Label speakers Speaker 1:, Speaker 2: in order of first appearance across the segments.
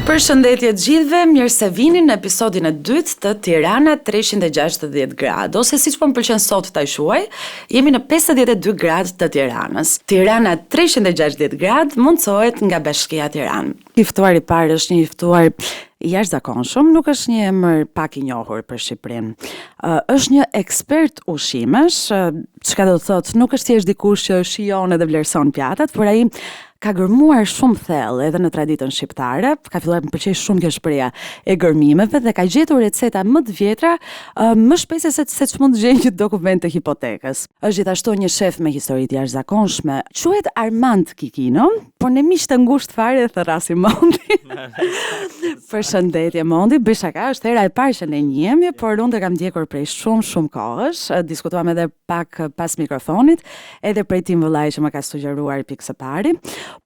Speaker 1: Përshëndetje të gjithëve, mirë se vini në episodin e dytë të Tirana 360 gradë, ose siç po më pëlqen sot ta quaj, jemi në 52 gradë të Tiranës. Tirana 360 gradë mundsohet nga Bashkia Tiranë. I ftuari i parë është një i ftuar i jashtëzakonshëm, nuk është një emër pak i njohur për Shqipërinë. Është një ekspert ushqimesh, çka do të thotë, nuk është thjesht dikush që shijon edhe vlerëson pjatat, por ai ka gërmuar shumë thellë edhe në traditën shqiptare, ka filluar të më pëlqej shumë kjo shpreha e gërmimeve dhe ka gjetur receta më të vjetra, më shpejse se ç'mund të gjejë një dokument të hipotekës. Është gjithashtu një shef me histori të jashtëzakonshme. Quhet Armand Kikino, por në miq të ngushtë fare thërrasi Mondi. Përshëndetje Mondi, bishaka, është hera e parë që ne njihemi, por unë të kam ndjekur prej shumë kohësh. Diskutuam edhe pak pas mikrofonit, edhe prej Tim Vëllai që më ka sugjeruar pikë së pari.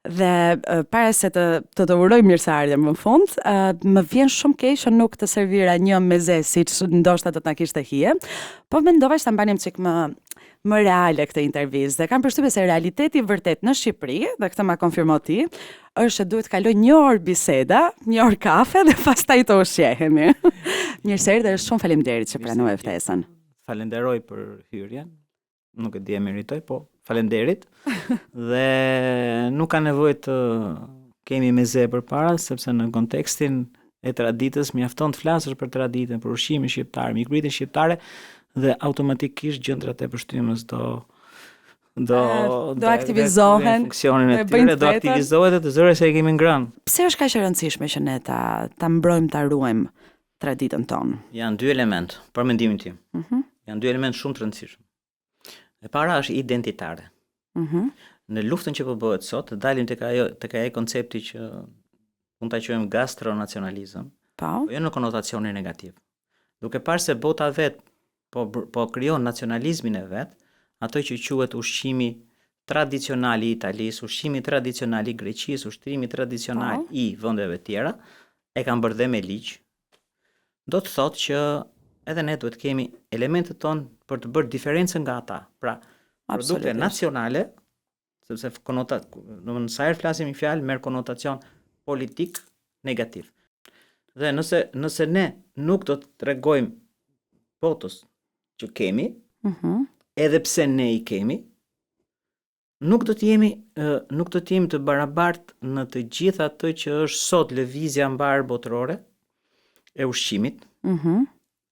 Speaker 1: Dhe para se të uroj mirëseardhjen më fund, më vjen shumë keq që nuk të servira një meze siç ndoshta do të na kishte hije, po mendova që ta mbanim çik më reale këtë intervistë. Dhe kam përshtypjen se realiteti vërtet në Shqipëri, dhe këtë ma konfirmo ti, është që duhet kaloj një orë biseda, një orë kafe dhe pastaj të ushqehemi. Mirëseardhje dhe shumë faleminderit që pranove ftesën.
Speaker 2: Falenderoj për hyrjen. Nuk e di e meritoj, po falenderit. Dhe nuk ka nevojë të kemi meze përpara, sepse në kontekstin e traditës mjafton të flasësh për traditën, për ushqimin shqiptar, mikpritjen shqiptare dhe automatikisht gjëndrat e pështymës do
Speaker 1: aktivizohen,
Speaker 2: funksionin e tyre do aktivizohet dhe të zëre se e kemi ngrënë.
Speaker 1: Pse është kaq e rëndësishme që ne ta mbrojmë, ta ruajmë traditën tonë?
Speaker 2: Janë dy element, për mendimin tim. Janë dy element shumë të rëndësishëm. E para është identitare. Në luftën që po bëhet sot, dalim tek ai koncepti që mund ta quajmë gastronacionalizëm, po jo në konotacionin negativ. Duke parë se bota vet po krijon nacionalizmin e vet, ato që quhet ushqimi tradicional i Italisë, ushqimi tradicional i Greqisë, ushqimi tradicional i vendeve tjera, e kanë bërë dhe me ligj. Do të thotë që edhe ne duhet kemi elementet tonë për të bërë diferencën nga ata. Pra, produkte nacionale, sepse në sa herë flasim një fjalë merr konotacion politik negativ. Dhe nëse ne nuk do të tregojmë botës që kemi, edhe pse ne i kemi, nuk do të jemi të barabartë në të gjithë atë që është sot lëvizja mbar botërore e ushqimit,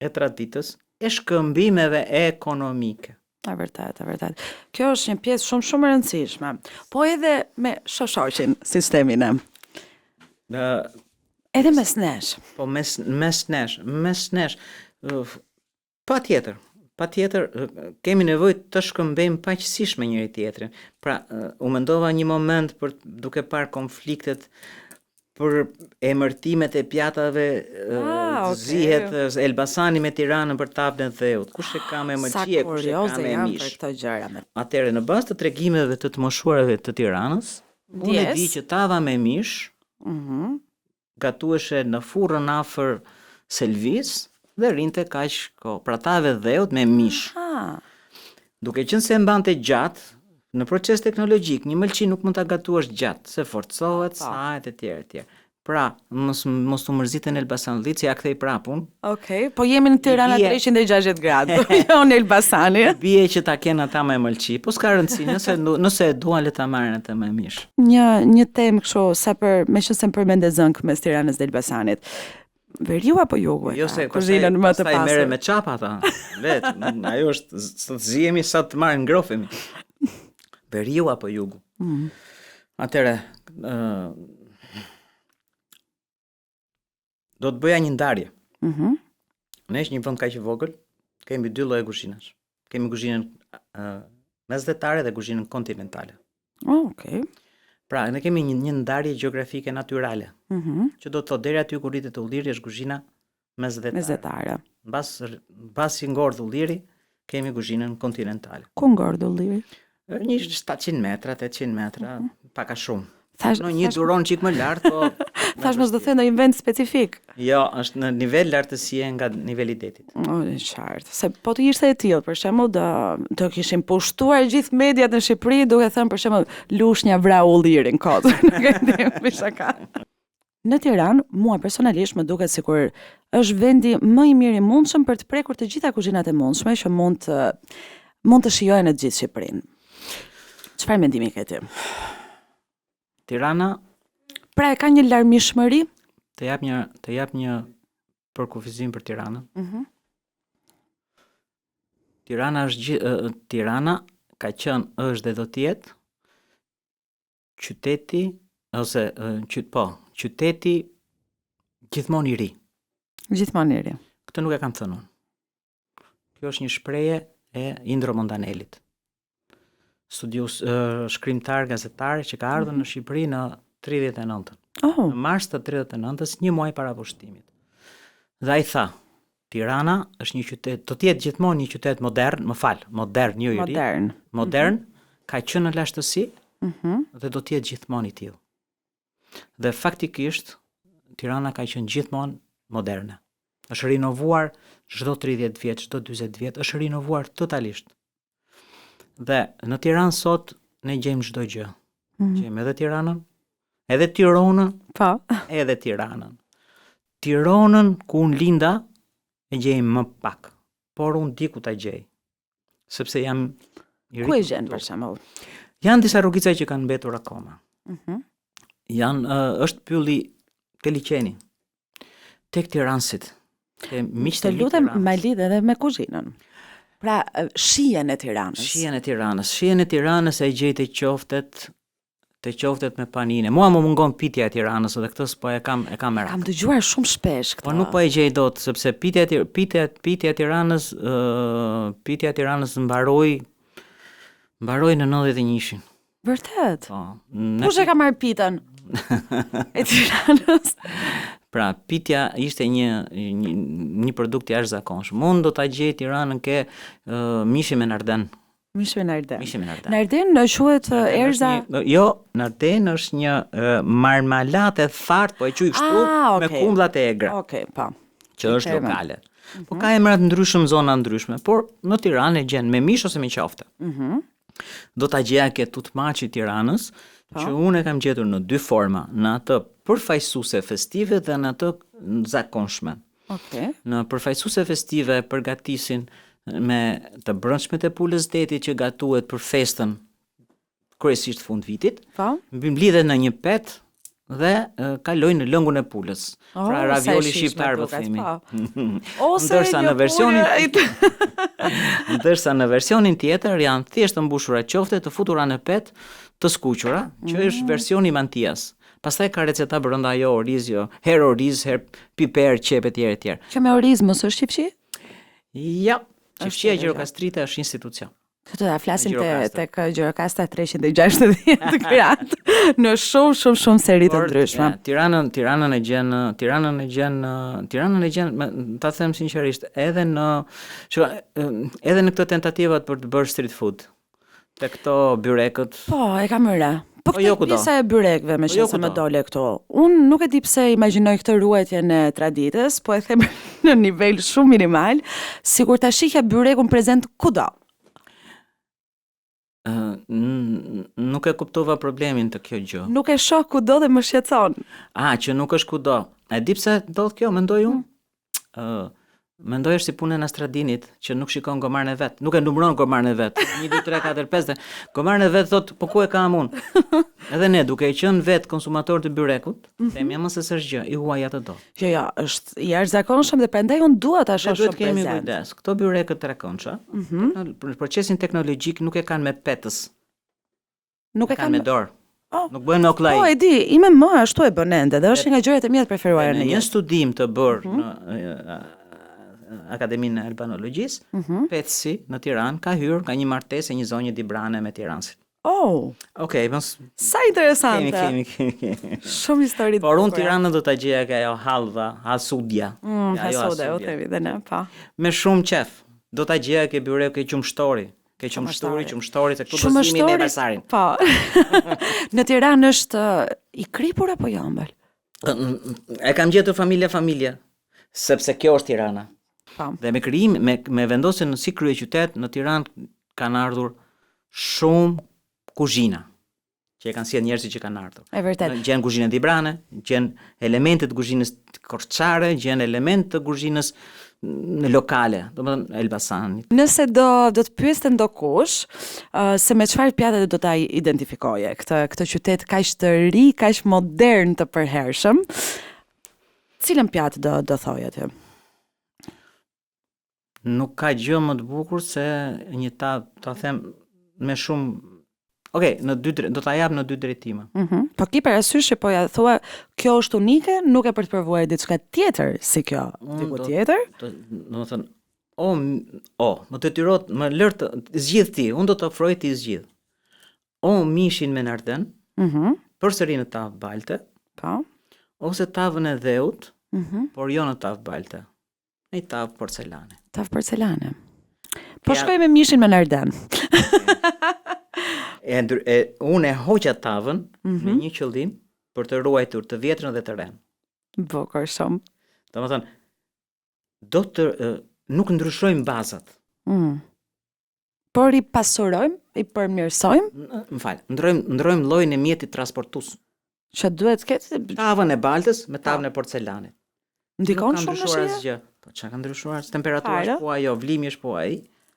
Speaker 2: e traditës, e shkëmbimeve ekonomike.
Speaker 1: E vërtet. Kjo është një pjesë shumë e rëndësishme. Po edhe me shoqin sistemin e. Edhe mes nesh. Po mes
Speaker 2: nesh. Patjetër kemi nevojë të shkëmbejmë paqësisht me njëri tjetrin. Pra, u mendova një moment për duke parë konfliktet për emërtimet e pjatave, zihet Elbasani me Tiranën për tavën e dheut. Kush e ka me mëlçie, kush e ka me mish. Atëherë në bazë të tregimeve të moshuarve të Tiranës, unë e di që tava me mish gatueshe në furrën afër Selvis dhe rinte kaq kohë. Pra tavë dheut me mish. Duke qenë se mbante gjatë, në proces teknologjik, një mëlçi nuk mund ta gatuash gjatë, se forcohet, sahet e tjerë. Pra, mos u mërziten Elbasanllit, se ja kthej prapun.
Speaker 1: Okej, po jemi në Tirana 360 gradë, jo në Elbasani.
Speaker 2: Bie që ta kenë ata me mëlçi, po s'ka rëndësi, nëse e duan le ta marrin atë me mish.
Speaker 1: Një temë kështu, me që se më përmende zënk mes Tiranës dhe Elbasanit. Veriu apo jugu?
Speaker 2: Jo se kuzinën më të pasur. Pastaj merre me çapa ata. Ajo është të zihemi sa të marrin ngrofemi. Veriu apo jugu. Atëre, do të bëja një ndarje. Ne është një vend kaq i vogël, kemi dy lloje kuzhinash. Kemi kuzhinën mesdhetare dhe kuzhinën kontinentale.
Speaker 1: Okej.
Speaker 2: Pra, ne kemi një ndarje gjeografike natyrale. Që do të thotë deri aty ku rritet Ulliri është kuzhina mesdhetare. Mbas i ngordh Ulliri, kemi kuzhinën kontinentale.
Speaker 1: Ku ngordh Ulliri?
Speaker 2: Një 700 metra, 800 metra, paka shumë. Një duron qik më lartë, po...
Speaker 1: Thash mos do të thënë në një vend specifik.
Speaker 2: Jo, është në nivel lartësie nga niveli i detit.
Speaker 1: Qartë. Se po të ishte e tillë, për shembull, do kishim pushtuar gjithë mediat në Shqipëri, duke thënë për shembull Lushnja vra Ullirin kot. Nuk e di, bisha ka. Në Tiranë, mua personalisht më duket sikur është vendi më i mirë i mundshëm për të prekur të gjitha kuzhinat e mundshme që mund të shijohen në të gjithë Shqipërinë. Çfarë mendimi ke ti?
Speaker 2: Tirana
Speaker 1: Pra e ka një larmishmëri?
Speaker 2: të jap një përkufizim për Tiranën. Tirana ka qenë, është dhe do të jetë qyteti ose qyteti gjithmonë i ri.
Speaker 1: Gjithmonë i ri.
Speaker 2: Këtë nuk e kam thënë unë. Kjo është një shprehje e Indro Montanelit. Studios shkrimtar gazetar që ka ardhur në Shqipëri në 39-ën. Në mars të 39-ës, një muaj para pushtimit. Dhe ai tha, Tirana është një qytet, do të jetë gjithmonë një qytet modern, modern, jo i ri. Modern, ka qenë në lashtësi dhe do të jetë gjithmonë i tillë. Dhe faktikisht Tirana ka qenë gjithmonë moderne. Është rinovuar çdo 30 vjet, çdo 40 vjet, është rinovuar totalisht. Dhe në Tiranë sot ne gjejmë çdo gjë. Gjejmë edhe Tiranën, edhe Tironën, edhe Tiranën. Tironën ku unë linda e gjejmë më pak, por unë di ku ta gjej. Sepse jam i ri.
Speaker 1: Ku e gjen për shembull?
Speaker 2: Janë disa rrugica që kanë mbetur akoma. Është pylli te liçeni. Tek Tiranësit.
Speaker 1: Të lutem ma lidh edhe me kuzhinën. Pra, shijen e Tiranës.
Speaker 2: Shijen e Tiranës e gjej te qoftet me panine. Mua më mungon pitja e Tiranës dhe këtë po e kam merak.
Speaker 1: Kam dëgjuar shumë shpesh këtë.
Speaker 2: Po nuk po e gjej dot sepse pitja e Tiranës mbaroi në 91-shin.
Speaker 1: Vërtet?
Speaker 2: Po.
Speaker 1: Kush e ka marrë pitën e Tiranës?
Speaker 2: Pra, pitja ishte një produkt i jashtëzakonshëm. Unë do ta gjej Tiranën ke mishi me narden.
Speaker 1: Mishi me narden. Narden quhet erza?
Speaker 2: Jo, narden është një marmalate thartë, po e quaj kështu me kumllat e egra.
Speaker 1: Okej, po.
Speaker 2: Që është lokale. Po ka emra të ndryshëm, zona ndryshme, por në Tiranë e gjen me mish ose me qofte. Do ta gjeja ke tutmaçi i Tiranës, që unë e kam gjetur në dy forma, në atë përfaqësuese festive dhe në atë zakonshme. Në përfaqësuese festive përgatisin me të brëndshmet e pulës detit që gatuhet për festën kryesisht fund vitit. Mblidhet në një pet dhe kaloj në lëngun e pulës. Pra ravioli shqiptar po themi. Ndërsa në versionin tjetër janë thjesht të mbushura qofte të futura në pet të skuqura, që është versioni i mantias. Pastaj ka receta brenda ajo oriz, herë oriz, herë piper, qep etj.
Speaker 1: Që me oriz mos është qipçi?
Speaker 2: Ja, qipçia Gjirokastrite është institucion.
Speaker 1: Këtë da flasim tek Gjirokastra 360 gradë në shumë seri të ndryshme.
Speaker 2: Tiranën e gjen, ta them sinqerisht, edhe në këtë tentativat për të bërë street food. Te këto byrekët.
Speaker 1: Po, e kam rënë. Po këtë pjesa e byrekëve me qenë se më dole këto. Unë nuk e di pse imagjinoj këtë ruajtjen e traditës, po e them në nivel shumë minimal, sikur ta shihja byrekun prezent kudo.
Speaker 2: Nuk e kuptova problemin të kjo gjë.
Speaker 1: Nuk e shoh kudo dhe më shqetëson.
Speaker 2: Që nuk është kudo. E di pse ndodh kjo, mendoj unë. Mendoj është si punën e Stradinit, që nuk shikon gomarën e vet. Nuk e numëron gomarën e vet. 1 2 3 4 5. Gomarën e vet thot, po ku e kam unë? Edhe ne duke qenë vet konsumator të byrekut, themi mos e s'është gjë, i huaj atë do.
Speaker 1: Jo, është i jashtëzakonshëm dhe prandaj unë dua ta shoh shumë prezent.
Speaker 2: Duhet kemi kujdes. Këto byrekët trekonça, në procesin teknologjik nuk e kanë me petës. Nuk e kanë me dorë. Nuk bëhen me oklaj.
Speaker 1: Po, e di, ime më ashtu e bën ende, dhe është një nga gjërat e mia të preferuara në
Speaker 2: një studim të bërë në Akademinë e Albanologjisë, Petësi në Tiranë ka hyrë nga një martesë e një zonje dibrane me tiranësit. Okej,
Speaker 1: sa interesante.
Speaker 2: Kemi.
Speaker 1: Shumë histori.
Speaker 2: Por unë Tiranën do ta gjeja ka ajo halva, hasudja.
Speaker 1: Hasudja, u themi dhe ne, pa.
Speaker 2: Me shumë qef. Do ta gjeja ke byrek ke qumshtori. Ke qumshtori, se këtu do simi me basarin.
Speaker 1: Po. Në Tiranë është i kripur apo jo ëmbël?
Speaker 2: E kam gjetur familja, sepse kjo është Tirana. Dhe me krijim, me vendosjen në si kryeqytet në Tiranë kanë ardhur shumë kuzhina që e kanë sjell njerëzit që kanë ardhur.
Speaker 1: E vërtet.
Speaker 2: Gjen kuzhinën tibrane, gjen elemente të kuzhinës korçare, gjen elemente të kuzhinës në lokale, domethënë Elbasanit.
Speaker 1: Nëse do të pyeste ndokush se me çfarë pjatë do ta identifikoje këtë qytet kaq të ri, kaq modern të përhershëm, cilën pjatë do thoje ti?
Speaker 2: Nuk ka gjë më të bukur se një ta them me shumë. Okej, do ta jap në 2 drejtime.
Speaker 1: Po ki parasysh që po ja thua kjo është unike, nuk e për të provuar diçka tjetër si kjo, diku tjetër?
Speaker 2: Domethënë, më detyrohet, më lër të zgjidh ti, unë do të ofroj ti zgjidh. Mishin me narden, përsëri në tavë balte,
Speaker 1: po,
Speaker 2: ose tavën e dheut, por jo në tavë balte. Në tavë porcelane.
Speaker 1: Tavë porcelane. Po shkoj me mishin me narden.
Speaker 2: Unë e hoqa tavën me një qëllim për të ruajtur të vjetrën dhe të renë.
Speaker 1: Bukur shumë.
Speaker 2: Domethënë, nuk ndryshojmë bazat.
Speaker 1: Por i pasurojmë, i përmirësojmë.
Speaker 2: M'fal, ndrojmë llojin e mjetit transportues.
Speaker 1: Që duhet ketë
Speaker 2: tavën e baltës me tavën e porcelanit.
Speaker 1: Ndikon shumë në shije?
Speaker 2: Asgjë. Po çka ka ndryshuar? Temperatura është po ajo, vlimi është po ai.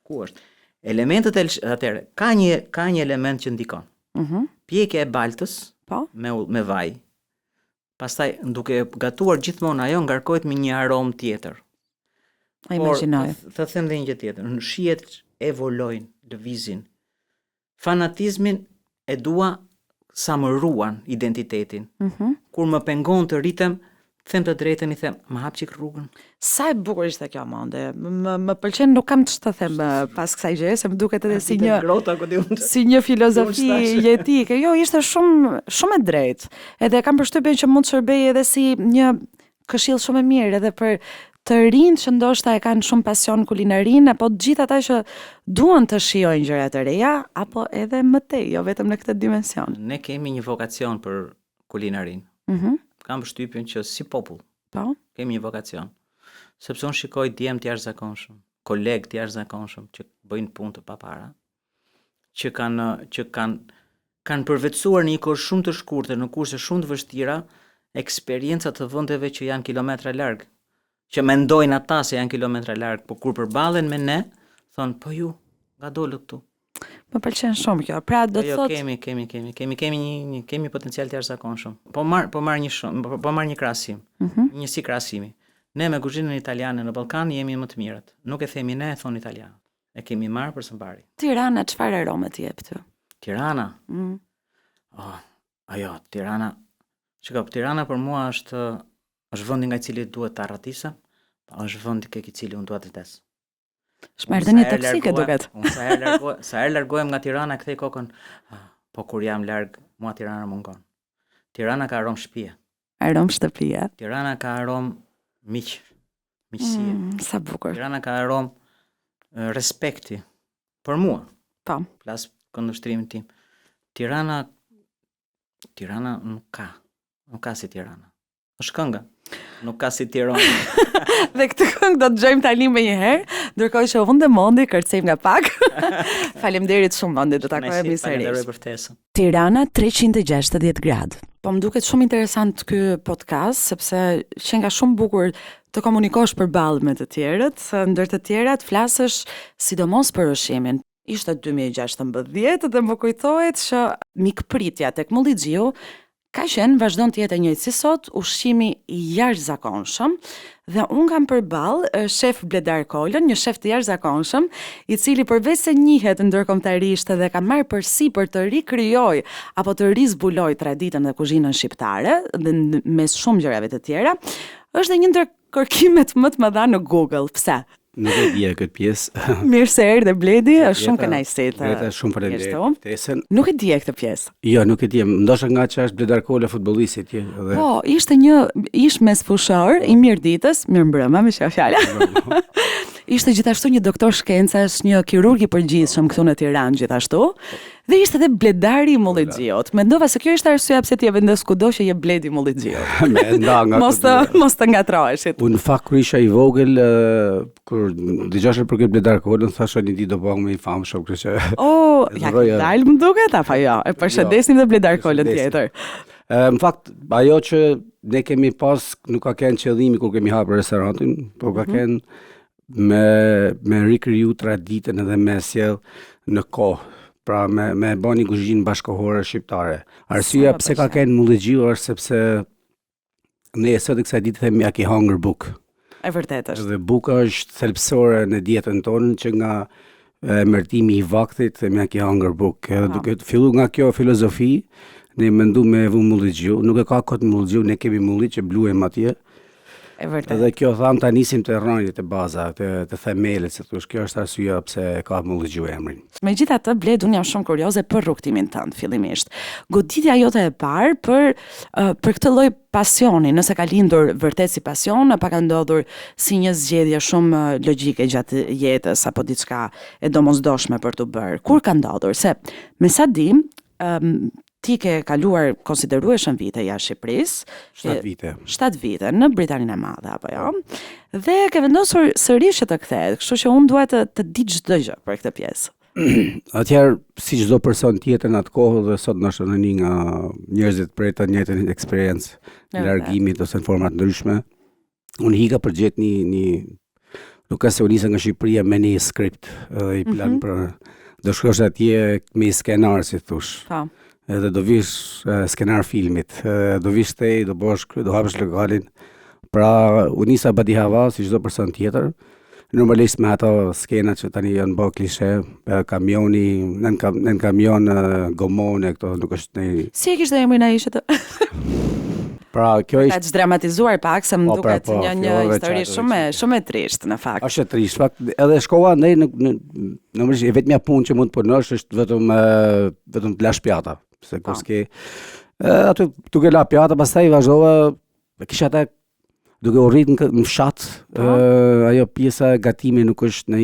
Speaker 2: Ku është? Elementet atëre, ka një element që ndikon. Pjekja e baltës me vaj. Pastaj duke gatuar gjithmonë ajo ngarkohet me një aromë tjetër.
Speaker 1: Imagjinoj.
Speaker 2: Të them edhe një gjë tjetër. Në shihet evolojnë, lëvizin. Fanatizmin e dua sa më ruan identitetin. Kur më pengon të rritem, them të drejtën, i them, më hap çik rrugën.
Speaker 1: Sa e bukur ishte kjo monde. Më pëlqen, nuk kam ç'të them pas kësaj gjëje, se më duket edhe si një filozofi jetike. Jo, ishte shumë e drejtë. Edhe kam përshtypjen që mund të shërbej edhe si një këshill shumë e mirë edhe për të rinjt që ndoshta e kanë shumë pasion kulinarin, apo të gjithë ata që duan të shijojnë gjëra të reja, apo edhe më tej, jo vetëm në këtë dimension.
Speaker 2: Ne kemi një vokacion për kulinarin. Kam përshtypjen që si popull kemi një vokacion. Sepse unë shikoj djemë të jashtëzakonshëm, kolegë të jashtëzakonshëm që bëjnë punë të papara, që kanë përvetësuar në një kohë shumë të shkurtër, në kurse shumë të vështira, eksperjenca të vendeve që janë kilometra larg, që mendojnë ata se janë kilometra larg, por kur përballen me ne, thonë, po ju, nga dole këtu.
Speaker 1: Më pëlqen shumë kjo. Pra do të thotë
Speaker 2: kemi potencial të jashtëzakonshëm. Po marr një krahasim. Një si krahasimi. Ne me kuzhinën italiane në Ballkan jemi më të mirët. Nuk e themi ne, e thon italianët. E kemi marrë për së mbari.
Speaker 1: Tirana, çfarë arome të jep ty?
Speaker 2: Tirana. Tirana. Shikoj, Tirana për mua është vendi nga i cili duhet ta arratisem, është vendi ke i cili unë dua të vdes.
Speaker 1: Shmerdhënie toksike duket.
Speaker 2: Sa herë largohem nga Tirana, kthej kokën. Po kur jam larg, mua Tirana mungon. Tirana ka aromë shtëpie.
Speaker 1: Aromë shtëpie.
Speaker 2: Tirana ka aromë miqësie.
Speaker 1: Sa bukur.
Speaker 2: Tirana ka aromë respekti për mua.
Speaker 1: Po.
Speaker 2: Plas kundërshtrimin tim. Tirana nuk ka si Tirana. Është kënga. Nuk ka si Tirana.
Speaker 1: Dhe këtë këngë do të dëgjojmë tani më një herë, ndërkohë që unë dhe Mondi kërcejmë nga pak. Faleminderit shumë Mondi, do takohemi sërish.
Speaker 2: Faleminderoj për ftesën.
Speaker 1: Tirana 360 gradë. Po më duket shumë interesant ky podcast, sepse që nga shumë bukur të komunikosh përballë me të tjerët, ndër të tjerat flasësh sidomos për ushqimin. Ishte 2016 dhe më kujtohet që mikpritja tek Mullixhiu ka qenë, vazhdon të jetë njëjtë si sot, ushqimi i jashtëzakonshëm, dhe unë kam përballë shef Bledar Kolën, një shef të jashtëzakonshëm, i cili përveç se njihet ndërkombëtarisht dhe ka marrë përsipër të rikrijojë apo të rizbuloj traditën dhe kuzhinën shqiptare, dhe mes shumë gjërave të tjera, është dhe një ndër kërkimet më të mëdha në Google. Pse?
Speaker 3: Nuk e dija këtë pjesë.
Speaker 1: Mirë se erdhe Bledi, është shumë kënaqësi.
Speaker 3: Shumë faleminderit ftesën.
Speaker 1: Nuk e dija këtë pjesë.
Speaker 3: Jo, nuk e dija. Ndoshta nga që është Bledar Kola futbollisti atje.
Speaker 1: Po, ishte një ish mesfushor i Mirditës, mirëmbrëma me fjala. ishte gjithashtu një doktor shkencash, një kirurg i përgjithshëm këtu në Tiranë gjithashtu, dhe ishte edhe bledari i Mullixhiut. Mendova se kjo ishte arsyeja pse ti e vendos kudo që je bledi i Mullixhiut. Mos të ngatroheshit.
Speaker 3: Unë fakt kur isha i vogël, kur dëgjosh për këtë bledar kolën, thashë një ditë do bëhem më i famshëm, kështu që
Speaker 1: ja dal më duket apo jo? E përshëndesim dhe bledar kolën tjetër.
Speaker 3: Në fakt, ajo që ne kemi pas nuk ka qenë qëllimi kur kemi hapur restorantin, por ka qenë me rikriju traditën edhe me sjell në kohë. Pra me bën një kuzhinë bashkëkohore shqiptare. Arsyeja pse ka qenë Mullixhiu është sepse ne sot kësaj ditë themi a ke hangër buk.
Speaker 1: E vërtetë është.
Speaker 3: Dhe buka është thelbësore në dietën tonë që nga emërtimi i vaktit themi a ke hangër buk. Duke fillu nga kjo filozofi, ne mendu me vu Mullixhiu, nuk e ka kot Mullixhiu, ne kemi mulli që bluem atje.
Speaker 1: E vërtetë.
Speaker 3: Edhe kjo tham ta nisim të rrënjët e baza, të themelet, se thosh kjo është arsyeja pse ka Mullixhiu emrin.
Speaker 1: Megjithatë, Bled, unë jam shumë kurioze për rrugtimin tënd fillimisht. Goditja jote e parë për këtë lloj pasioni, nëse ka lindur vërtet si pasion apo ka ndodhur si një zgjedhje shumë logjike gjatë jetës apo diçka e domosdoshme për të bërë. Kur ka ndodhur? Se me sa di, ti ke kaluar konsiderueshëm vite jashtë Shqipërisë.
Speaker 3: 7 vite.
Speaker 1: 7 vite në Britaninë e Madhe apo jo? Dhe ke vendosur sërish të kthehet, kështu që unë dua të di çdo gjë për këtë pjesë.
Speaker 3: Atëherë, si çdo person tjetër në atë kohë dhe sot ndoshta në një nga njerëzit për të njëjtën eksperiencë largimit ose në forma të ndryshme, unë hika për gjet një nuk ka se u nisë nga Shqipëria me një skript i plan për do shkosh atje me skenar si thosh. Edhe do vish skenar filmit, do vish tej, do hapësh lokalin. Pra, u nisa badi hava si çdo person tjetër. Normalisht me ato skenat që tani janë bë klishe, kamioni, nën kamion gomone këto nuk është një.
Speaker 1: Si e kishte emrin ai ishte?
Speaker 3: Pra, kjo
Speaker 1: ishte ka dramatizuar pak se më duket një histori shumë e trisht në fakt.
Speaker 3: Është e trisht, fakt edhe shkova ndaj normalisht vetmja punë që mund të punosh është vetëm të lash pjata. Se kur s'ke aty duke la pjata, pastaj vazhdova, kisha ata duke u rrit në fshat, ajo pjesa e gatimit nuk është një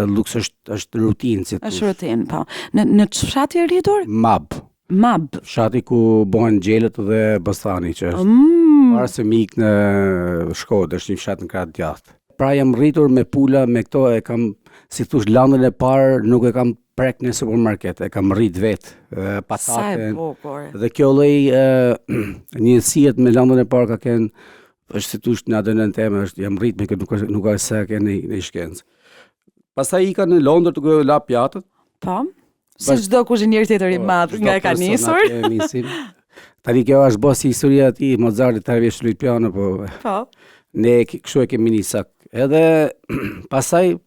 Speaker 3: luks, është rutinë, si thosh.
Speaker 1: Është rutinë, po. Në fshat i rritur?
Speaker 3: Mab. Fshati ku bëhen gjelët dhe bostani që është. Para se mi ik në Shkodër, është një fshat në krah të djathtë. Pra jam rritur me pula, me këto e kam, si thosh, landën e parë nuk e kam prek në supermarket, e kam rrit vetë, patate. Dhe kjo lloj njësiet me landën e parë ka qenë, është si thosh në ADN-n time, jam rrit me këtë nuk ka se ka në shkencë. Pastaj ika në Londër të la pjatët.
Speaker 1: Po. Si çdo kuzhinier tjetër i madh nga e ka nisur.
Speaker 3: Tani kjo është bërë si historia e tij, Mozarti të vjeç luajt piano, po. Ne kështu e kemi nisur. Edhe pastaj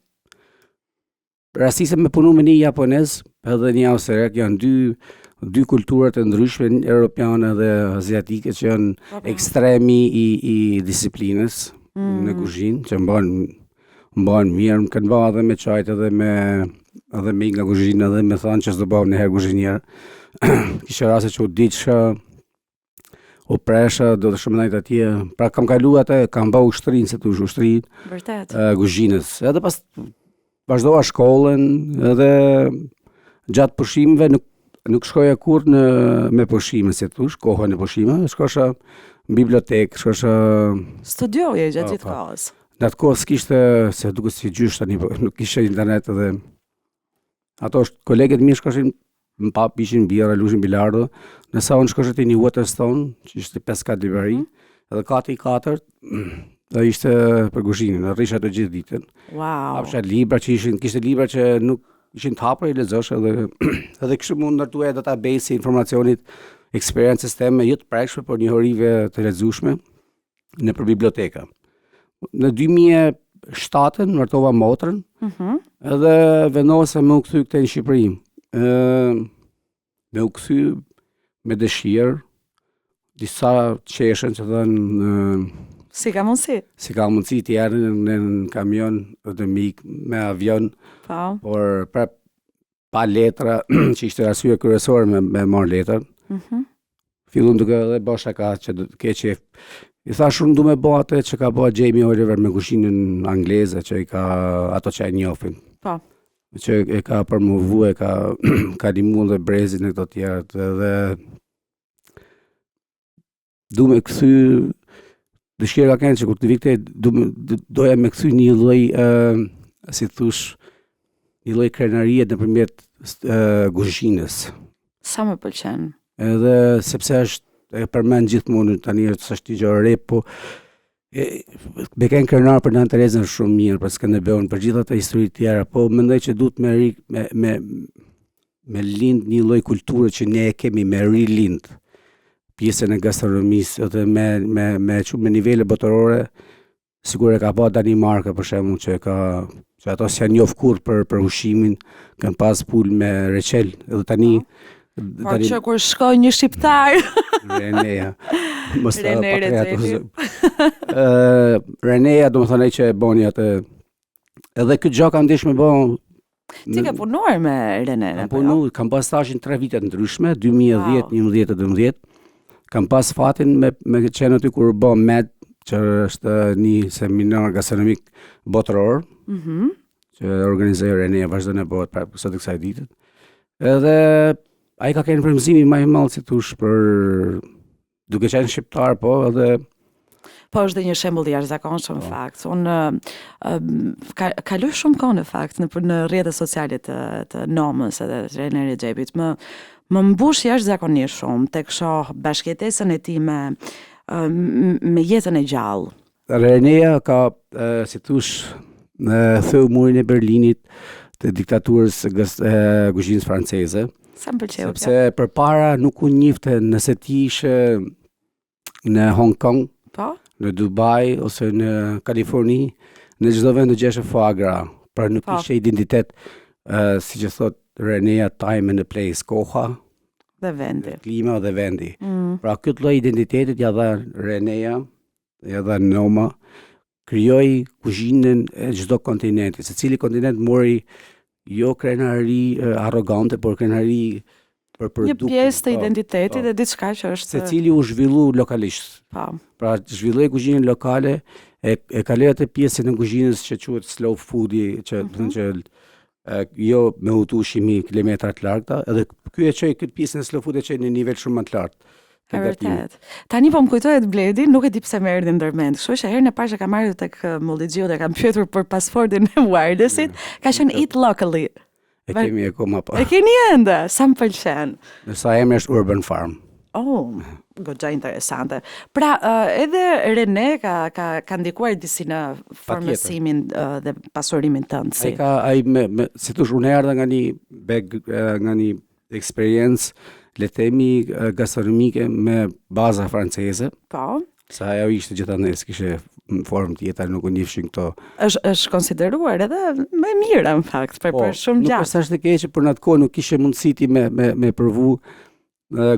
Speaker 3: rastisem me punu me një japonez edhe një austriak, janë dy kulturat e ndryshme, europiane dhe aziatike që janë ekstremi i disiplinës në kuzhinë, që mbahen mirë, më kanë bërë edhe me çajt edhe me nga kuzhinë edhe me thanë që s'do bëhem një herë kuzhinier. Kisha raste që u diçka, u presha, do të shëmënajt atje. Pra kam kalu atë, kam bërë ushtrinë, se të ushtrinë kuzhinës. Edhe pas vazhdova shkollën edhe gjatë pushimeve nuk shkoja kur me pushime, si thosh, kohën e pushimeve, shkosha në bibliotekë, shkosha
Speaker 1: studioje gjatë gjithë kohës.
Speaker 3: Në atë kohë s'kishte, se duket si gjysh tani, nuk kishte internet edhe ato kolegët mirë shkoshin më pap, ishin bjera, lushin bilardo, nësa unë shkoshet i një Waterstone, që ishte 5-4 liberi, edhe kati i 4, dhe ishte për kuzhinën, rrisha të gjithë ditën.
Speaker 1: Wow.
Speaker 3: Hapsha libra që kishte libra që nuk ishin të hapur, i lexosh edhe kështu mund ndërtuaj database i informacionit, eksperiencës teme, jo të prekshme, por njohurive të lexueshme në për biblioteka. Në 2007 martova motrën, edhe vendosa me u kthy këtej në Shqipëri. Me u kthy me dëshirë, disa qeshën që thënë
Speaker 1: Si ka
Speaker 3: mundësi të jarë në kamion dhe me avion, por pa letra, që ishte arsye kryesore me marrë letër. Fillun duke edhe bësha ka që ke qef I thash unë du me bo atë që ka bo Jamie Oliver me kuzhinën angleze që i ka ato që e njofin.
Speaker 1: Po.
Speaker 3: Që e ka promovu, e ka limu dhe brezin e këto tjerët dhe du me këthy dëshkira kënë që kur të vikte doja me këthy një lloj si thush një lloj krenarie nëpërmjet kuzhinës.
Speaker 1: Sa më pëlqen.
Speaker 3: Edhe sepse është e përmend gjithmonë tani është gjë e re, po Beken krenar për Nën Terezën shumë mirë, për Skënderbeun, për gjithë ato histori të tjera, po mendoj që duhet me lind një lloj kulture që ne e kemi, me rilind pjesën e gastronomisë dhe me nivele botërore, sigur e ka pa Danimarka për shembull që ato s'janë njoft kurrë për ushimin, kanë pas pul me reçel, edhe tani
Speaker 1: Po që kur shkoj një shqiptar
Speaker 3: Reneja.
Speaker 1: Rene
Speaker 3: Reneja do më thënë që e boni atë. Edhe këtë gjë kam ndesh me bë.
Speaker 1: Ti ke punuar me Rene?
Speaker 3: Kam pas stashin 3 vite të ndryshme, 2010, 11 dhe 12. Kam pas fatin me qenë aty kur bë MED, që është një seminar gastronomik botëror, që organizoi Reneja, vazhdon e bëhet pra sot kësaj ditët. Edhe ai ka qenë frymëzimi më i madh si thosh për duke qenë shqiptar, po edhe
Speaker 1: po është dhe një shembull i jashtëzakonshëm në fakt. Unë kaloj shumë kohë në fakt në rrjetet sociale të Nomës edhe të Rene Rexhepit. Më mbush jashtëzakonisht shumë tek shoh bashkëjetesën e tij me jetën e gjallë.
Speaker 3: Reneja ka si thosh theu murin e Berlinit të diktaturës kuzhinës franceze.
Speaker 1: Sa më pëlqeu.
Speaker 3: Sepse përpara nuk u njifte nëse ti ishe në Hong Kong, në Dubai ose në Kaliforni, në çdo vend do gjeshe foie gras, pra nuk ishte identitet, siç e thot Reneja, time and place, koha
Speaker 1: dhe vendi.
Speaker 3: Klima dhe vendi. Pra këtë lloj identitetit ja dha Reneja, ja dha Noma, krijoi kuzhinën e çdo kontinenti, secili kontinent mori jo krenari arrogante, por krenari për produkte.
Speaker 1: Një pjesë të identitetit dhe diçka që është
Speaker 3: secili u zhvillu lokalisht. Pra zhvilloi kuzhinën lokale, e kaloi atë pjesën e kuzhinës që quhet slow foodi, që do të thënë që jo me ushqimi kilometra të largëta, edhe ky e çoi këtë pjesën e slow food e çoi në nivel shumë më të lartë.
Speaker 1: E vërtet. Tani po më kujtohet Bledi, nuk e di pse më erdhi ndërmend. Kështu që herën e parë që kam marrë tek Mollixhiu dhe kam pyetur për pasportin e wirelessit, ka qenë eat locally.
Speaker 3: E kemi akoma po.
Speaker 1: E keni ende, sa më pëlqen.
Speaker 3: Sa emri është Urban Farm.
Speaker 1: Oh, goxha interesante. Pra, edhe Rene ka ndikuar disi në formësimin dhe pasurimin tënd.
Speaker 3: Si thosh, unë erdha nga një eksperiencë le themi gastronomike me baza franceze.
Speaker 1: Po.
Speaker 3: Sa ajo ishte gjithandaj, kishte në formë tjetër, nuk u njifshin këto.
Speaker 1: Është konsideruar edhe më mirë në fakt, për shumë gjatë.
Speaker 3: Nuk është ashtë të keqe, për në atë kohë nuk kishe mundësi ti me përvu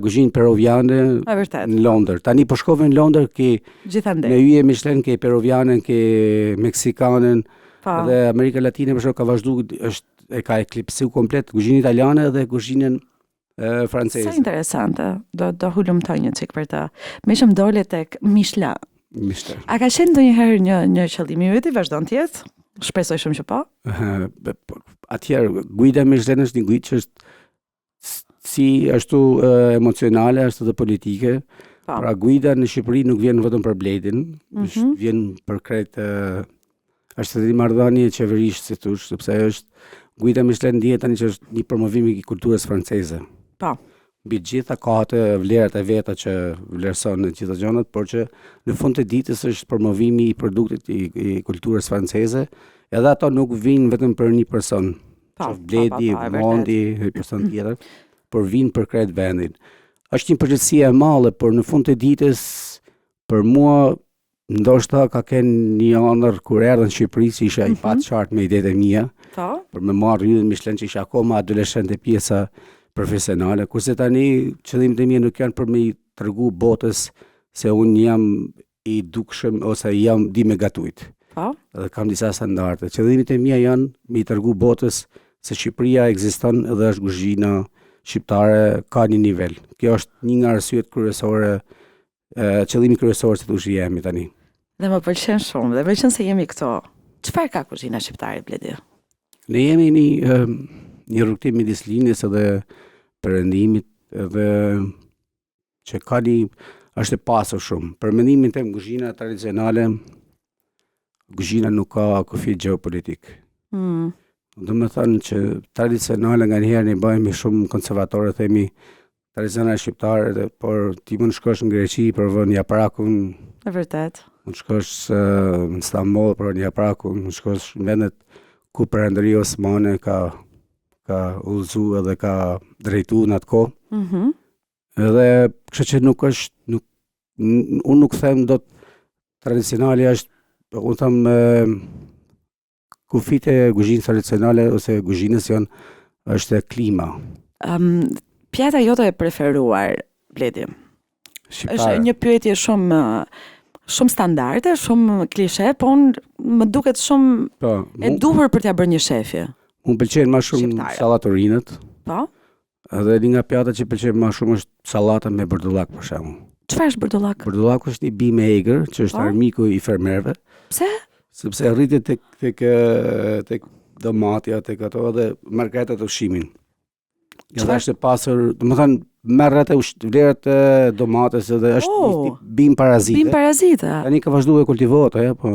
Speaker 3: kuzhinë peruviane në Londër. Tani po shkove në Londër me yje Michelin, ke peruvianën, ke meksikanën, dhe Amerika Latine për shkak ka vazhdu, e ka eklipsu komplet kuzhinë italiane dhe kuzhinën franceze.
Speaker 1: Sa interesante, do hulumtoj një çik për të. Me që më dole tek Michelin. A ka qenë ndonjëherë një qëllim i yt, vazhdon të jetë? Shpresoj shumë që po.
Speaker 3: Atëherë guida Michelin është një guidë që është si ashtu emocionale, ashtu dhe politike. Pra guida në Shqipëri nuk vjen vetëm për Bledin, vjen për krejt është një marrëdhënie qeverisht, si thosh, sepse është guida Michelin dihet tani që është një promovim i kulturës franceze. Mbi gjitha ka atë vlerat e veta që vlerëson në gjitha gjërat, por që në fund të ditës është promovimi i produktit i kulturës franceze, edhe ato nuk vinë vetëm për një person, Bledi, Mondi, një person tjetër, por vinë për krejt vendin. Është një përgjithësi e madhe, por në fund të ditës për mua ndoshta ka kenë një ëndër kur erdhën në Shqipëri, si isha i patë qartë me idetë e mia, për me marrë rrydhën Michelin që isha akoma adoleshent e pjesa profesionale, kurse tani qëllimet e mia nuk janë për me i tregu botës se unë jam i dukshëm ose jam di me gatujt. Dhe kam disa standarde. Qëllimet e mia janë me i tregu botës se Shqipëria ekziston dhe është kuzhina shqiptare ka një nivel. Kjo është një nga arsyet kryesore qëllimi kryesor se tush jemi tani.
Speaker 1: Dhe më pëlqen shumë, dhe më pëlqen se jemi këto. Çfarë ka kuzhina shqiptare, Bledi?
Speaker 3: Ne jemi një rrugtim midis linjës edhe perëndimit edhe që ka është e pasur shumë. Për mendimin tim kuzhina tradicionale, kuzhina nuk ka kufi geopolitik. Do me thënë që tradicionale nga njëherë ne bëhemi shumë konservatorë, themi tradicionale shqiptare, por ti mund shkosh në Greqi për vënë japrakun.
Speaker 1: E vërtet.
Speaker 3: Mund shkosh në Istanbul për vënë japrakun, mund shkosh në vendet ku Perëndëria Osmane ka udhëzu edhe ka drejtu në atë kohë. Edhe kështu që nuk është unë nuk them dot tradicionale është, unë them kufit e kuzhinës tradicionale ose kuzhinës janë është e klima.
Speaker 1: Pjata jote e preferuar, Bledi?
Speaker 3: Shqiptare.
Speaker 1: Është një pyetje shumë standarde, shumë klishe, po më duket shumë e duhur për t'ia bërë një shefi.
Speaker 3: Unë pëlqen më shumë sallatorinët.
Speaker 1: Po?
Speaker 3: Edhe një nga pjatat që pëlqen më shumë është sallata me bërdullak për shembull.
Speaker 1: Çfarë është bërdullak?
Speaker 3: Bërdullaku është një bim e egër, që është armiku i fermerëve.
Speaker 1: Pse?
Speaker 3: Sepse rritet tek domati tek ato dhe marketat e ushqimin. Edhe është e pasur, domethënë merret vlerat e domates edhe është një bim parazite.
Speaker 1: Bim parazite.
Speaker 3: Tani ka vazhduar kultivohet ajo, po.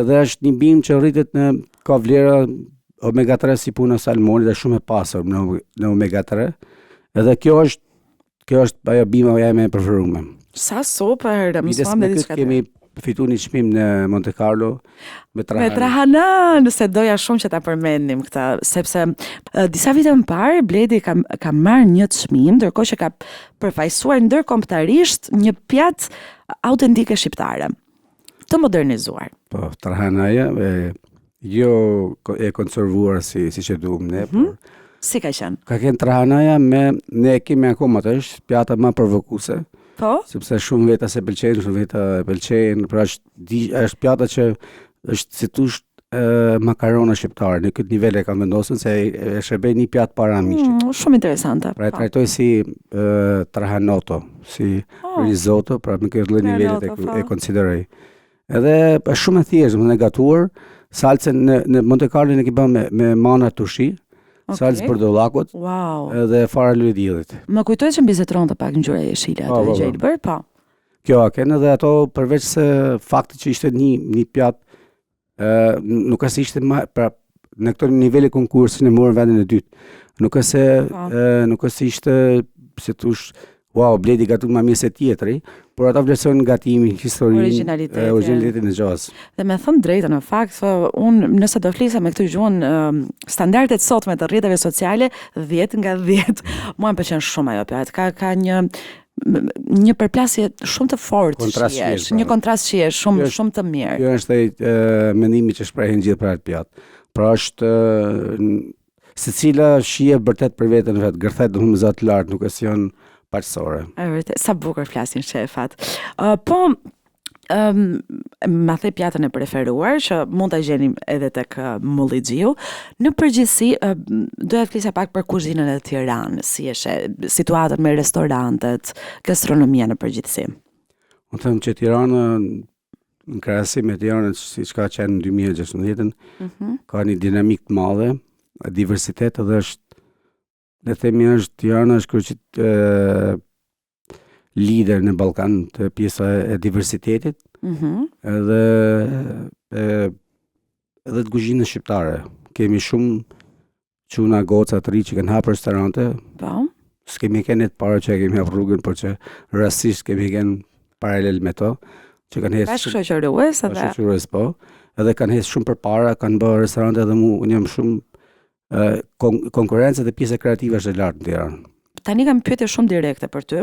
Speaker 3: Edhe është një bim që rritet ka vlera omega 3 si puna salmonit, është shumë e pasur në omega 3. Edhe kjo është ajo bima jeme e preferuar.
Speaker 1: Sa super, mësuam dhe diçka.
Speaker 3: Kemi fitu një çmim në Monte Carlo me Trahana.
Speaker 1: Me Trahana, nëse doja shumë që ta përmendim këtë, sepse disa vite më parë Bledi ka marrë një çmim, ndërkohë që ka përfaqësuar ndërkombëtarisht një pjatë autentike shqiptare, të modernizuar.
Speaker 3: Po, Trahanaja jo e konservuar si që duam ne, por
Speaker 1: si ka qenë?
Speaker 3: Ka qenë Trahanaja ne kemi akoma atë është pjata më provokuese.
Speaker 1: Po?
Speaker 3: Sepse shumë veta se pëlqejnë, shumë veta e pëlqejnë, pra është pjata që është si tush makarona shqiptare, në këtë nivel e kanë vendosur se e shërbej një pjatë para miqit.
Speaker 1: Shumë interesante.
Speaker 3: Pra e trajtoj si trahanoto, si risotto, pra në këtë lloj nivelit e konsideroj. Edhe është shumë e thjeshtë, më gatuar, salcën në Monte Carlo ne kemi me mana tushi. Salcë bërdullakut edhe fara lëdillit.
Speaker 1: Më kujtoj që mbizetron të pak ngjyra jeshile ato e gjelbër, po.
Speaker 3: Kjo kanë edhe ato përveç se fakti që ishte një pjatë nuk ka se ishte pra në këtë nivel e konkursit në morën vendin e dytë. Nuk ka se ishte si thosh wow, Bledi gatu më mirë se tjetri, por ata vlerësojnë gatimin, historinë, origjinalitetin e gjas.
Speaker 1: Dhe me thënë drejtën, në fakt, unë nëse do flisa me këtë gjuhën standardet sotme të rrjeteve sociale, 10 nga 10. Mua më pëlqen shumë ajo pjatë. Ka një përplasje shumë të fortë, një kontrast shihesh shumë të mirë.
Speaker 3: Kjo është mendimi që shprehen gjithë për atë pjatë. Pra është secila shije vërtet për veten vet, gërthet domosdoshmë të lartë, nuk është janë parsore.
Speaker 1: Sa bukur flasin shefat. Po, ma the pjatën e preferuar, që mund të gjenim edhe tek Mollixhiu. Në përgjithësi, doja të flisa pak për kuzhinën e Tiranës, si është situatën me restorantet, gastronomia në përgjithësi.
Speaker 3: Unë them që Tirana, në krahasim me Tiranën, siç ka qenë në 2016, ka një dinamik të madhe, diversitet edhe është dhe themi është Tirana është kërë lider në Ballkan të pjesa e diversitetit edhe të kuzhinës shqiptare. Kemi shumë çuna goca të ri që kanë hapur restorante.
Speaker 1: Po.
Speaker 3: S'kemi kënë të para që kemi hapur rrugën, por që rastisht kemi kënë paralel me to, që kanë hes.
Speaker 1: Bashkëshoqërues
Speaker 3: po. Edhe kanë hes shumë përpara, kanë bërë restorante edhe unë jam shumë konkurenca dhe pjesa kreative është e lartë në Tiranë.
Speaker 1: Tani kam pyetje shumë direkte për ty.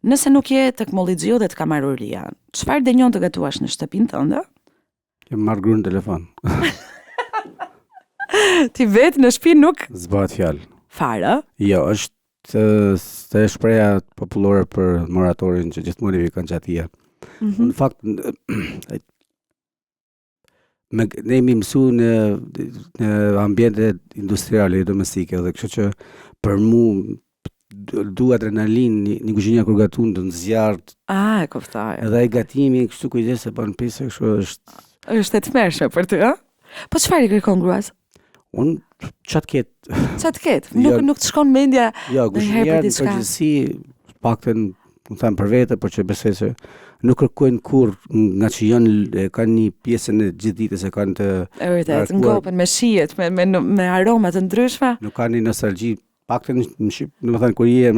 Speaker 1: Nëse nuk je tek Mollixhiu dhe të kamaruria, çfarë dënjon të gatuash në shtëpinë tënde?
Speaker 3: Kem marrë gruan në telefon.
Speaker 1: Ti vetë në shtëpi nuk
Speaker 3: zbat fjalë.
Speaker 1: Fare?
Speaker 3: Jo, është shpreha popullore për moratorin që gjithmonë i kanë çatia. Në fakt ne jemi mësu në ambjente industriale, domestike, dhe kështu që për mu du adrenalin, një kuzhinja kur gatun të zjarrt.
Speaker 1: E kuptoj.
Speaker 3: Edhe ai gatimi kështu kujdes se bën pjesë kështu është.
Speaker 1: Është e tmerrshme për ty, ë? Po çfarë i kërkon gruas?
Speaker 3: Unë çat ket.
Speaker 1: Çat ket? Nuk të shkon mendja.
Speaker 3: Jo, kuzhinja në përgjithësi paktën, më them për vete, por që besoj se nuk kërkojnë kur nga që janë kanë një pjesën e gjithë ditës e kanë të
Speaker 1: vërtet, ngopen me shijet, me aroma të ndryshme.
Speaker 3: Nuk kanë një nostalgji, paktën në Shqip, domethënë kur je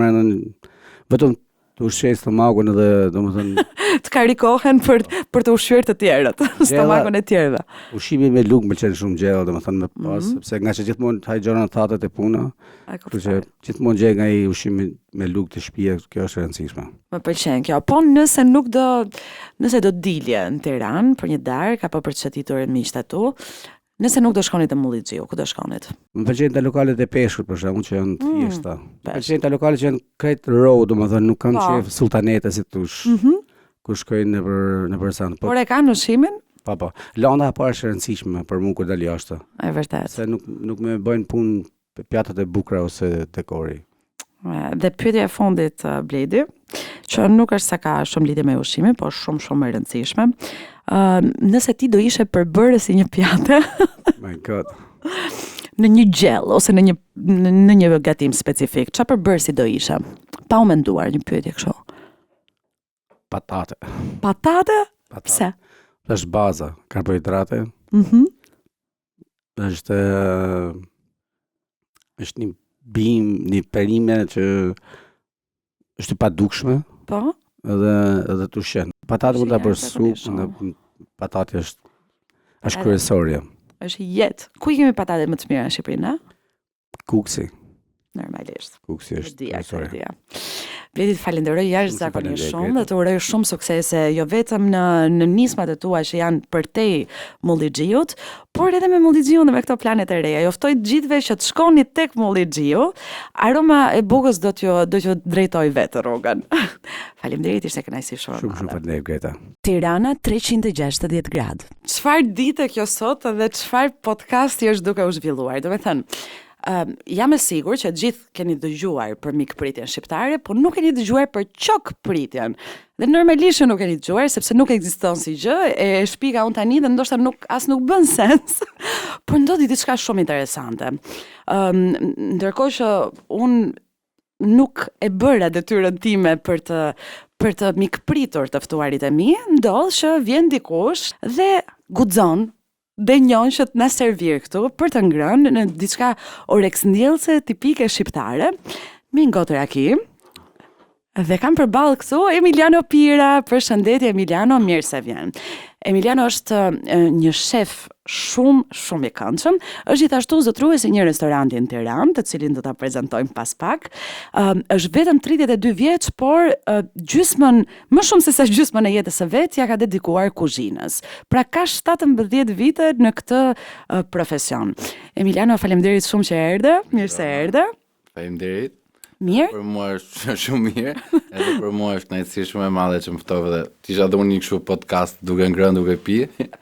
Speaker 3: vetëm të ushqej stomakun edhe domethënë
Speaker 1: të karikohen për të ushqyer të tjerët, stomakun e tjerëve.
Speaker 3: Ushqimi me lugë më pëlqen shumë gjella, domethënë me pas, sepse nga që gjithmonë haj gjëra thatë të puna. Kështu që gjithmonë gjej nga ai ushqimi me lugë të shtëpia, kjo është e rëndësishme. Më
Speaker 1: pëlqen kjo. Po nëse do dilje në Tiranë për një darkë apo për të çetitur miqtë atu, nëse nuk do shkonit te Mullixiu, ku do shkonit?
Speaker 3: Më pëlqejnë të lokalet e peshkut për shkakun që janë të thjeshta. Më pëlqejnë të lokalet që janë krejt raw, domethënë nuk kanë qef sultanete si thosh. Ku shkojnë nëpër san.
Speaker 1: Por e kanë ushqimin?
Speaker 3: Po. Landa e parë është e rëndësishme për mua kur dal jashtë.
Speaker 1: Është vërtet.
Speaker 3: Se nuk më bëjnë punë pjatat e bukura ose dekori.
Speaker 1: Dhe pyetja e fundit, Bledi, që nuk është sa ka shumë lidhje me ushqimin, por shumë e rëndësishme. Nëse ti do ishe përbërës i një pjate
Speaker 3: My God.
Speaker 1: në një gjell ose në një gatim specifik, çfarë përbërësi do ishe? Pa u menduar një pyetje kështu.
Speaker 3: Patate?
Speaker 1: Pse?
Speaker 3: Është baza, karbohidrate. Është një bim, një perime që është i padukshme.
Speaker 1: Po?
Speaker 3: Edhe të ushqen. Patate mund ta bësh supë, patate është kryesorja.
Speaker 1: Është jetë. Ku i kemi patate më të mira në Shqipëri, na?
Speaker 3: Kuksi.
Speaker 1: Normalisht.
Speaker 3: Kuksi është kryesorja.
Speaker 1: Bledi, falenderoj jashtëzakonisht shumë dhe të uroj shumë suksese jo vetëm në nismat e tua që janë përtej Mullixiut, por edhe me Mullixiun dhe me këto planet e reja. Ju ftoj të gjithëve që të shkoni tek Mullixiu. Aroma e bukës do t'ju drejtoj vetë rrugën. Faleminderit, ishte kënaqësi shumë.
Speaker 3: Shumë faleminderit, Greta.
Speaker 1: Tirana 360 gradë. Çfarë dite kjo sot dhe çfarë podcasti është duke u zhvilluar? Do me thënë, jam e sigur që gjithë keni dëgjuar për mikpritjen shqiptare, por nuk keni dëgjuar për qokpritjen. Dhe normalisht nuk keni dëgjuar sepse nuk ekziston si gjë, e shpika unë tani dhe ndoshta nuk bën sens, por ndodhi diçka shumë interesante. Ndërkohë që unë nuk e bëra detyrën time për të mikpritur të ftuarit e mi, ndodh që vjen dikush dhe guxon dhe njon që të na servir këtu për të ngrënë në diçka oreksndjellse tipike shqiptare, me ngotë raki. Dhe kam përballë këtu Emiliano Pira. Përshëndetje Emiliano, mirë se vjen. Emiliano është një shef shumë i këndshëm, është gjithashtu zotruesi një restoranti në Tiranë, të cilin do ta prezantojmë pas pak. Është vetëm 32 vjeç, por gjysmën, më shumë se sa gjysmën e jetës së vet, ja ka dedikuar kuzhinës. Pra ka 17 vite në këtë profesion. Emiliano, faleminderit shumë që erdhe. Mirë se erdhe.
Speaker 4: Faleminderit.
Speaker 1: Mirë?
Speaker 4: Për mua është shumë mirë, edhe për mua është kënaqësi shumë e madhe që më ftove dhe t'isha dhe unë një kështu podcast duke ngrënë, duke pi.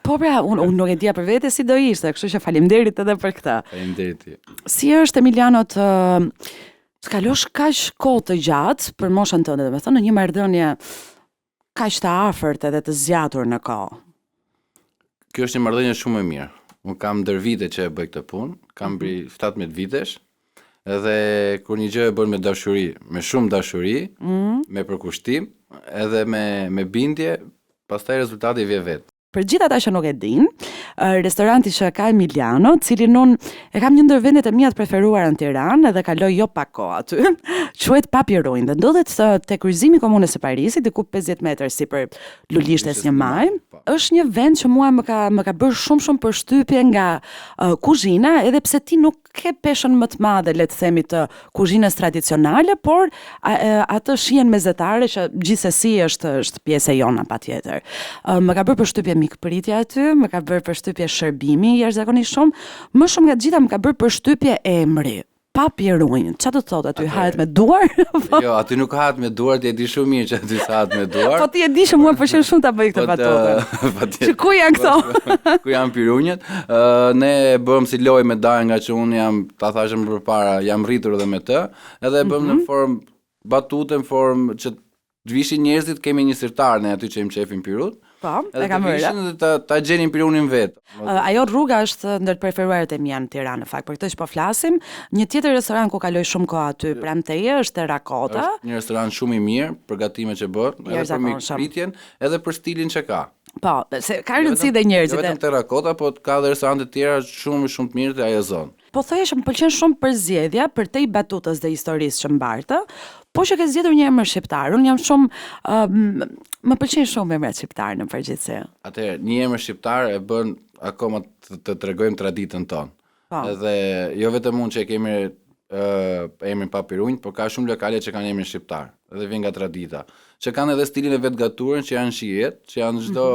Speaker 1: Po pra, unë nuk e dija për vete si do ishte, kështu që faleminderit edhe për këtë.
Speaker 4: Faleminderit ti.
Speaker 1: Si është, Emiliano, të kalosh kaq kohë të gjatë për moshën tënde, domethënë në një marrëdhënie kaq të afërt edhe të zgjatur në kohë?
Speaker 4: Kjo është një marrëdhënie shumë e mirë. Unë kam ndër vite që e bëj këtë punë, kam mbi 17 vitesh. Edhe kur një gjë e bën me dashuri, me shumë dashuri, me përkushtim, edhe me bindje, pastaj rezultati vjen vetë.
Speaker 1: Për gjithë ata që nuk e din, restoranti që ka Emiliano, cilin unë e kam një ndër vendet e mia të preferuara në Tiranë edhe kaloj jo pak kohë aty, quhet Papi Ruin dhe ndodhet te kryqëzimi i komunës së Parisit, diku 50 metër sipër Lulishtes 1 Maj. Është një vend që mua më ka bërë shumë përshtypje nga kuzhina, edhe pse ti nuk ke peshën më të madhe, le të themi, të kuzhinës tradicionale, por atë shihen mezetare që gjithsesi është pjesë e jona patjetër. Më ka bërë përshtypje mikpritja aty, më ka bërë përshtypje shërbimi jashtëzakonisht shumë, më shumë nga të gjitha më ka bërë përshtypje emri. papirunj. Çfarë do të thotë aty? Hahet me duar?
Speaker 4: Jo, aty nuk hahet me duar, ti e di shumë mirë që aty hahet me duar.
Speaker 1: Po ti e di që mua pëlqen shumë ta bëj këtë batutën. Që ku janë këto?
Speaker 4: Ku janë pirunjët? Ne bëm si lojë me Darën, nga që unë jam, ta thashëm përpara, jam rritur edhe me të, edhe bëm në formë batutë, në formë që të vishin njerëzit, kemi një sirtar ne aty që im qefin pirut.
Speaker 1: Po, e kam vërë.
Speaker 4: Edhe ta gjenin pirunin vetë.
Speaker 1: Ajo rruga është ndër të preferuaret e mia në Tiranë, në fakt, për këtë që po flasim. Një tjetër restoran ku kaloj shumë kohë aty pranë teje është Terrakota.
Speaker 4: Është një restoran shumë i mirë, për gatimet që bën, edhe për mikpritjen, edhe për stilin që ka.
Speaker 1: Po, se ka rëndësi dhe njerëzit.
Speaker 4: Jo vetëm Terrakota, po ka dhe restorante të tjera shumë të mirë të ajo zonë.
Speaker 1: Po thoje që më pëlqen shumë përzgjedhja për te i batutës dhe historisë që mbartë, po që ke zgjedhur një emër shqiptar. Unë jam shumë më pëlqen shumë emrat shqiptar në përgjithësi.
Speaker 4: Atëherë, një emër shqiptar e bën akoma të tregojmë traditën tonë. Edhe jo vetëm unë që kemi emrin papirunj, por ka shumë lokale që kanë emrin shqiptar, edhe vjen nga tradita. Që kanë edhe stilin e vet gaturën, që janë shihet, që janë çdo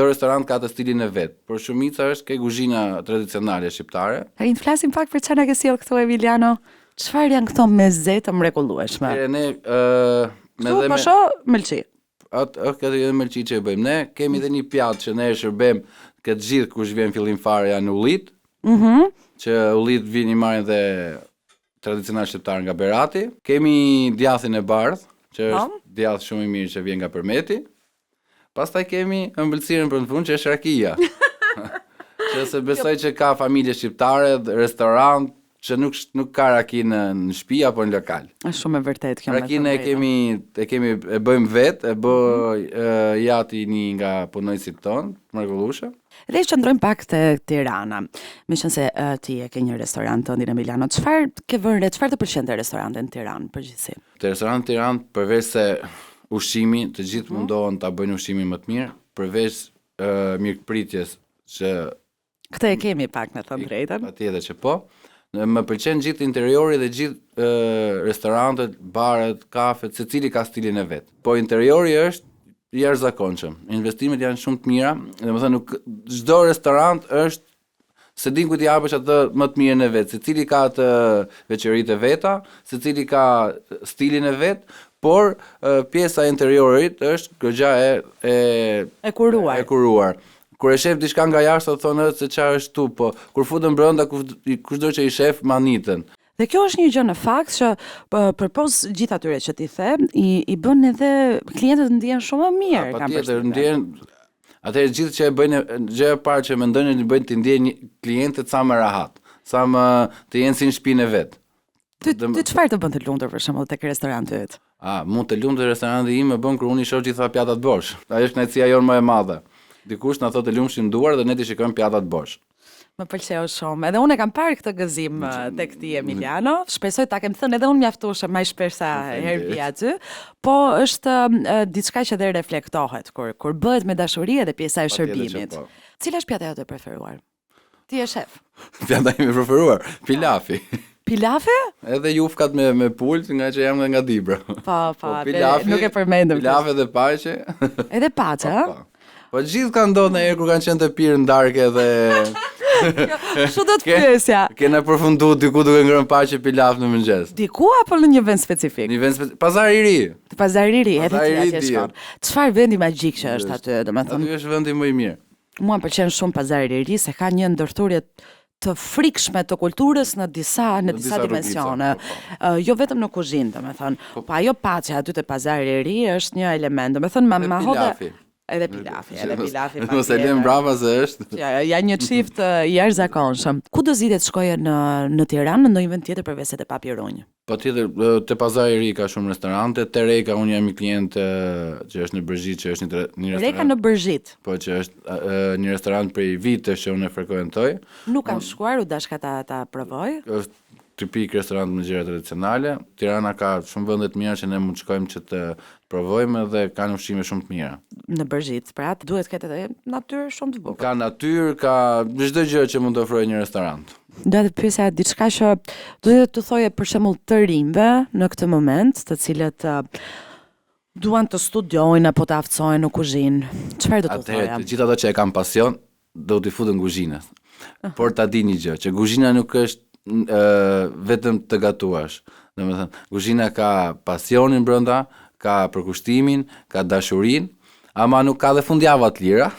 Speaker 4: restorant ka të stilin e vet. Por shumica është ke kuzhina tradicionale shqiptare.
Speaker 1: Rin flasim pak për çfarë na ke sjell këtu Emiliano. Çfarë janë këto meze të mrekullueshme?
Speaker 4: Ne
Speaker 1: po shoh mëlçi.
Speaker 4: Këtë edhe mëlçi që e bëjmë. Ne kemi edhe një pjatë që ne e shërbem këtë gjithë kush vjen fillim fare janë ullit. Që ullit vini marrin dhe tradicional shqiptar nga Berati. Kemi djathin e bardh, që është djath shumë i mirë që vjen nga Përmeti. Pastaj kemi ëmbëlsirën për në fund që është rakia. Që se besoj që ka familje shqiptare, restorant, që nuk ka raki në shtëpi apo në lokal.
Speaker 1: Është shumë e vërtetë kjo.
Speaker 4: Rakinë e bëjmë vetë, e bë jati një nga punojësit tonë, mrekullueshëm.
Speaker 1: Dhe qëndrojmë pak te Tirana. Meqense ti e ke një restorant tëndin Emiliano, çfarë ke vënë, çfarë të pëlqen te restorantet në Tiranë përgjithësi?
Speaker 4: Te restorantet në Tiranë, përveç se ushqimi, të gjithë mundohen ta bëjnë ushqimin më të mirë, përveç mirëpritjes që
Speaker 1: këtë e kemi pak me thënë drejtën.
Speaker 4: Patjetër që po. Më pëlqen gjithë interiori dhe gjithë restorantet, baret, kafet, secili ka stilin e vet. Po interiori është i jashtëzakonshëm. Investimet janë shumë të mira, domethënë çdo restorant është se din ku t'i japësh atë më të mirën e vet. Secili ka të veçoritë e veta, secili ka stilin e vet, por pjesa e interiorit është goxha e kuruar. Kur e shef diçka nga jashtë thonë se çfarë është tu, po kur futen brenda kushdo që i shef manitën.
Speaker 1: Dhe kjo është një gjë në fakt që përpos gjithë atyre që ti the, i bën edhe klientët ndjen shumë më mirë.
Speaker 4: Patjetër ndjen. Atëherë gjithë që e bëjnë, gjëja e parë që mendojnë të bëjnë të ndjejnë klientët sa më rahat, sa më të jenë si në shtëpinë e vet.
Speaker 1: Ti çfarë të bën të lumtur për shembull tek restoranti yt?
Speaker 4: Mund të lumtur restoranti im më bën kur unë i shoh gjitha pjatat bosh. Ajo është kënaqësia jonë më e madhe. Dikush na thotë lumshin duar dhe ne ti shikojmë pjatat bosh.
Speaker 1: Më pëlqeu shumë. Edhe unë e kam parë këtë gëzim tek ti Emiliano. Shpresoj ta kem thënë edhe unë mjaftueshëm më shpesh sa herë vi aty. Po është diçka që dhe reflektohet kur bëhet me dashuri edhe pjesa e shërbimit. Cila është pjata jote e preferuar? Ti je shef.
Speaker 4: Pjata ime e preferuar, pilafi.
Speaker 1: Pilafi?
Speaker 4: Edhe jufkat me pult, nga që jam nga Dibra.
Speaker 1: Po, nuk e përmendëm.
Speaker 4: Pilafi dhe paqe.
Speaker 1: Edhe paqe, ha?
Speaker 4: Po gjithë kanë ndodhur në herë kur kanë qenë të pirë në darkë dhe
Speaker 1: Çu do të pyesja?
Speaker 4: Kena përfunduar diku duke ngrënë paqe pilaf në mëngjes.
Speaker 1: Diku apo në një vend specifik?
Speaker 4: Në vend Pazari i Ri.
Speaker 1: Pazari i Ri, edhe ti atje shkon. Çfarë vendi magjik që është aty, domethënë?
Speaker 4: Aty është vendi më i mirë.
Speaker 1: Mua më pëlqen shumë Pazari i Ri se ka një ndërthurje të frikshme të kulturës në disa dimensione. Jo vetëm në kuzhinë, domethënë, po ajo paqe aty te Pazari i Ri është një element, domethënë ma hodhe. Edhe pilafi.
Speaker 4: Mos e lëm brava se është.
Speaker 1: Ja një çift i jashtëzakonshëm. Ku do zgjidhet shkoje në Tiranë në ndonjë vend tjetër përveç se te Papirunj?
Speaker 4: Patjetër, te Pazari i Ri ka shumë restorante, te Reka unë jam i klient që është në Bërzhit, që është një restorant.
Speaker 1: Reka në Bërzhit.
Speaker 4: Po që është një restorant prej vitesh që unë e frekuentoj.
Speaker 1: Nuk kam shkuar, u dashka ta provoj.
Speaker 4: Është tipik restorant me gjëra tradicionale. Tirana ka shumë vende të mira që ne mund të shkojmë që të provojmë dhe kanë ushqime shumë të mira.
Speaker 1: Në Bërzhit, pra duhet të ketë edhe natyrë shumë të bukur.
Speaker 4: Ka natyrë, ka çdo gjë që mund të ofrojë një restorant.
Speaker 1: Do të pyesja diçka që duhet të thoje për shembull të rinjve në këtë moment, të cilët duan të studiojnë apo të aftësojnë në kuzhinë. Çfarë do të thoja?
Speaker 4: Të gjithë ato që e kanë pasion, do t'i futen në kuzhinë. Por ta dini një gjë, që kuzhina nuk është vetëm të gatuash. Domethënë, kuzhina ka pasionin brenda, ka përkushtimin, ka dashurinë, ama nuk ka dhe fundjava të lira.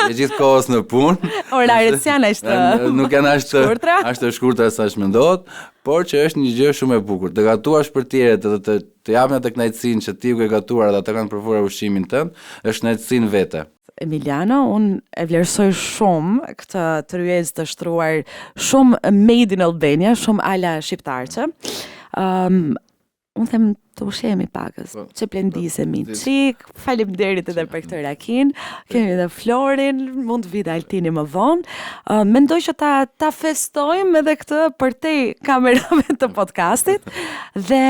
Speaker 4: E gjithë kohës në punë.
Speaker 1: Oraret janë ashtë
Speaker 4: nuk janë ashtë shkurtra sa shmendohet, por që është një gjë shumë e bukur. Të gatuash për tjerët dhe të japin atë kënaqësinë që ti u ke gatuar dhe ata kanë provuar ushqimin tënd, është kënaqësinë vete.
Speaker 1: Emiliano, unë e vlerësoj shumë këtë tryezë të shtruar shumë made in Albania, shumë ala shqiptarçe. Unë them të ushqemi pakës, që plendisemi qik, faleminderit edhe për këtë rakin, kemi edhe Florin, mund të vide Altini më vonë. Mendoj që ta festojmë edhe këtë për te kamerave të podcastit, dhe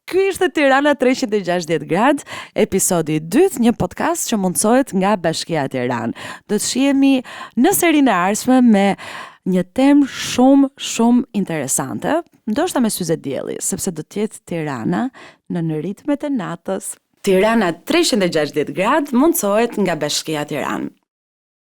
Speaker 1: ky ishte Tirana 360 gradë, episodi 2, një podcast që mundsohet nga Bashkia e Tiranë. Do të shihemi në serinë e ardhshme me një temë shumë interesante, ndoshta me syze dielli, sepse do të jetë Tirana në ritmet e natës. Tirana 360 gradë mundsohet nga Bashkia e Tiranë.